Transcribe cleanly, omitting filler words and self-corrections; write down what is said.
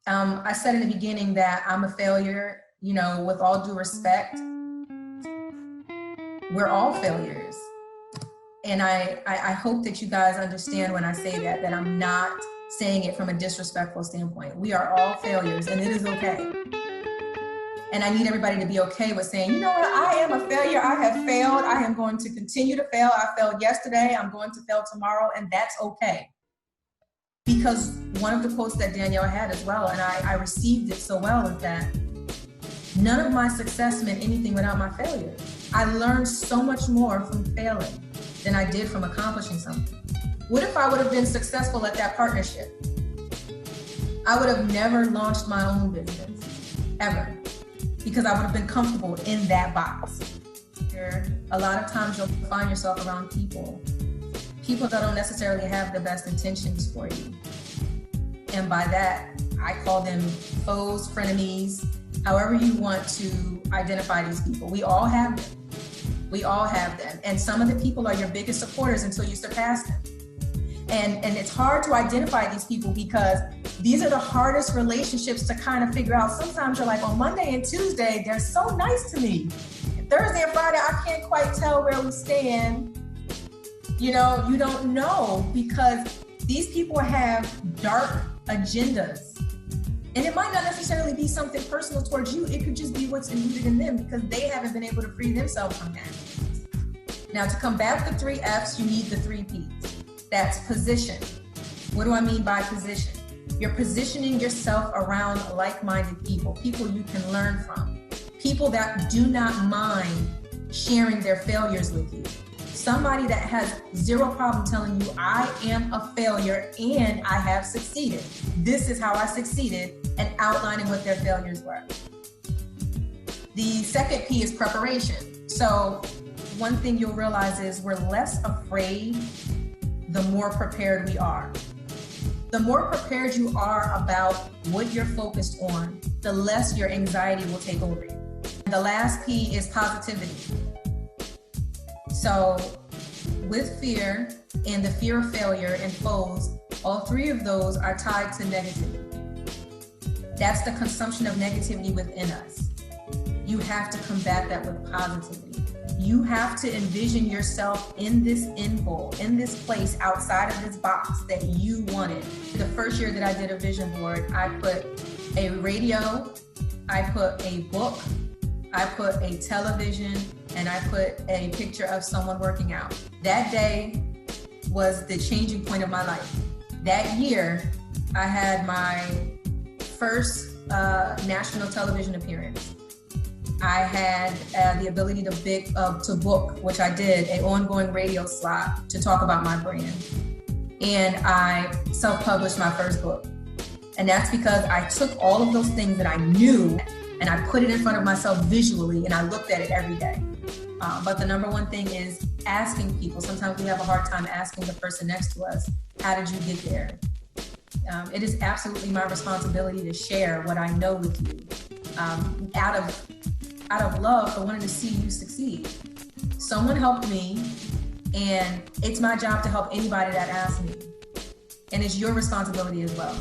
I said in the beginning that I'm a failure, with all due respect. We're all failures. And I hope that you guys understand when I say that I'm not saying it from a disrespectful standpoint. We are all failures, and it is okay. And I need everybody to be okay with saying, you know what, I am a failure. I have failed. I am going to continue to fail. I failed yesterday. I'm going to fail tomorrow, and that's okay. Because one of the quotes that Danielle had as well, and I received it so well, is that none of my success meant anything without my failure. I learned so much more from failing than I did from accomplishing something. What if I would have been successful at that partnership? I would have never launched my own business, ever, because I would have been comfortable in that box. A lot of times you'll find yourself around people that don't necessarily have the best intentions for you. And by that, I call them foes, frenemies, however you want to identify these people. We all have them. We all have them. And some of the people are your biggest supporters until you surpass them. And it's hard to identify these people because these are the hardest relationships to kind of figure out. Sometimes you're like, on Monday and Tuesday, they're so nice to me. Thursday and Friday, I can't quite tell where we stand. You don't know, because these people have dark agendas. And it might not necessarily be something personal towards you. It could just be what's rooted in them because they haven't been able to free themselves from that. Now, to combat the 3 F's, you need the 3 P's. That's position. What do I mean by position? You're positioning yourself around like-minded people you can learn from, people that do not mind sharing their failures with you. Somebody that has zero problem telling you, I am a failure and I have succeeded. This is how I succeeded, and outlining what their failures were. The second P is preparation. So one thing you'll realize is we're less afraid the more prepared we are. The more prepared you are about what you're focused on, the less your anxiety will take over you. The last P is positivity. So with fear and the fear of failure and foes, all 3 of those are tied to negativity. That's the consumption of negativity within us. You have to combat that with positivity. You have to envision yourself in this end goal, in this place outside of this box that you wanted. The first year that I did a vision board, I put a radio, I put a book, I put a television, and I put a picture of someone working out. That day was the changing point of my life. That year, I had my first national television appearance. I had the ability to book, which I did, an ongoing radio slot to talk about my brand. And I self-published my first book. And that's because I took all of those things that I knew and I put it in front of myself visually, and I looked at it every day. But the number one thing is asking people. Sometimes we have a hard time asking the person next to us, how did you get there? It is absolutely my responsibility to share what I know with you, out of love for wanting to see you succeed. Someone helped me, and it's my job to help anybody that asks me. And it's your responsibility as well.